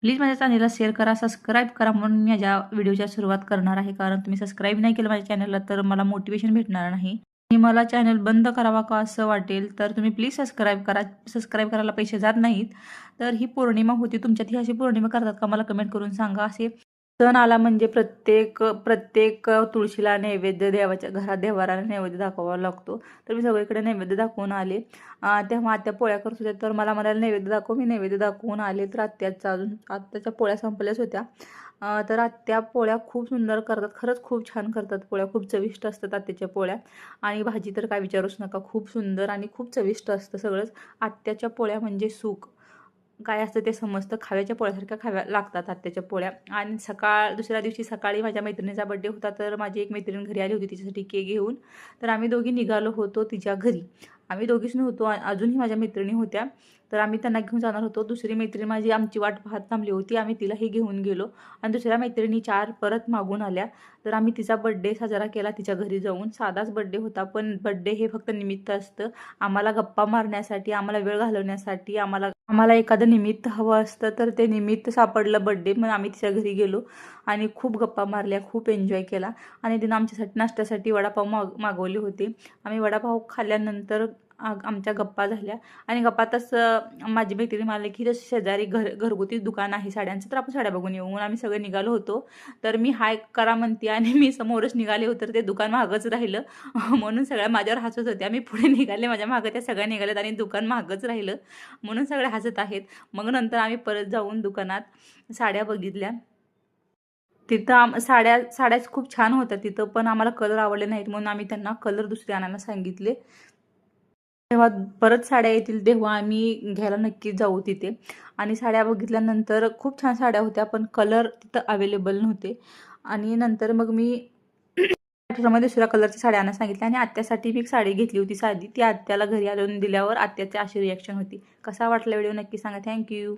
Please माझ्या चॅनलला share करा, सबस्क्राईब करा. म्हणून मी माझ्या व्हिडिओची सुरुवात करणार आहे. कारण तुम्ही सबस्क्राईब नाही केलं माझ्या चॅनलला तर मला मोटिवेशन भेटणार नाही आणि मला चॅनल बंद करावा का असं वाटेल. तर तुम्ही प्लीज सबस्क्राईब करा. सबस्क्राईब करायला पैसे जात नाहीत. तर ही पौर्णिमा होती. तुमच्यात ही अशी पौर्णिमा करतात का? मला कमेंट करून सांगा. असे सण आला म्हणजे प्रत्येक प्रत्येक तुळशीला नैवेद्य, देवाच्या घरात देवाऱ्याला नैवेद्य दाखवावा लागतो. तर मी सगळीकडे नैवेद्य दाखवून आले. तेव्हा आत्या पोळ्या करत होत्या, तर मला म्हणाले नैवेद्य दाखव. मी नैवेद्य दाखवून आले. तर आत्याच्या पोळ्या संपल्याच होत्या. तर आत्या पोळ्या खूप सुंदर करतात. खरंच खूप छान करतात पोळ्या. खूप चविष्ट असतात आत्याच्या पोळ्या. आणि भाजी तर काय विचारूच नका. खूप सुंदर आणि खूप चविष्ट असतं सगळंच. आत्याच्या पोळ्या म्हणजे सुख काय असतं ते समजतं. खाव्याच्या पोळ्यासारख्या खाव्या लागतात आत्याच्या पोळ्या. आणि दुसऱ्या दिवशी सकाळी माझ्या मैत्रिणीचा बड्डे होता, तर माझी एक मैत्रीण घरी आली होती तिच्यासाठी केक घेऊन. तर आम्ही दोघी निघालो होतो तिच्या घरी. आम्ही दोघीच नव्हतो, अजूनही माझ्या मैत्रिणी होत्या. तर आम्ही त्यांना घेऊन जाणार होतो. दुसरी मैत्रीण माझी आमची वाट पाहत थांबली होती. आम्ही तिलाही घेऊन गेलो आणि दुसऱ्या मैत्रिणी 4 परत मागून आल्या. तर आम्ही तिचा बड्डे साजरा केला तिच्या घरी जाऊन. साधाच बड्डे होता, पण बड्डे हे फक्त निमित्त असतं. आम्हाला गप्पा मारण्यासाठी, आम्हाला वेळ घालवण्यासाठी, आम्हाला आम्हाला एखादं निमित्त हवं असतं. तर ते निमित्त सापडलं बड्डे. मग आम्ही तिच्या घरी गेलो आणि खूप गप्पा मारल्या, खूप एन्जॉय केला. आणि तिनं आमच्यासाठी नाश्त्यासाठी वडापाव मागवले होते. आम्ही वडापाव खाल्ल्यानंतर आमच्या गप्पा झाल्या. आणि गप्पातच माझी मैत्रीण म्हणाली की जसं शेजारी घरगुती दुकान आहे साड्यांचं, तर आपण साड्या बघून येऊ. म्हणून आम्ही सगळे निघालो होतो. तर मी हाय करा म्हणते आणि मी समोरच निघाले होते, तर ते दुकान मागच राहिलं. म्हणून सगळ्या माझ्यावर हसत होत्या. मी पुढे निघाले, माझ्या मागं त्या सगळ्या निघाल्यात आणि दुकान मागच राहिलं. म्हणून सगळे हसत आहेत. मग नंतर आम्ही परत जाऊन दुकानात साड्या बघितल्या. तिथं साड्याच खूप छान होत्या तिथं, पण आम्हाला कलर आवडले नाहीत. म्हणून आम्ही त्यांना कलर दुसरे आणायला सांगितले. तेव्हा परत साड्या येतील तेव्हा आम्ही घ्यायला नक्कीच जाऊ तिथे. आणि साड्या बघितल्यानंतर खूप छान साड्या होत्या, पण कलर तिथं अवेलेबल नव्हते. आणि नंतर मग मी मध्ये दुसऱ्या कलरच्या साड्या आणायला सांगितल्या आणि आत्यासाठी मी एक साडी घेतली होती साधी. ती आत्याला घरी आणून दिल्यावर आत्याची अशी रिॲक्शन होती. कसा वाटला व्हिडिओ नक्की सांगा. Thank you.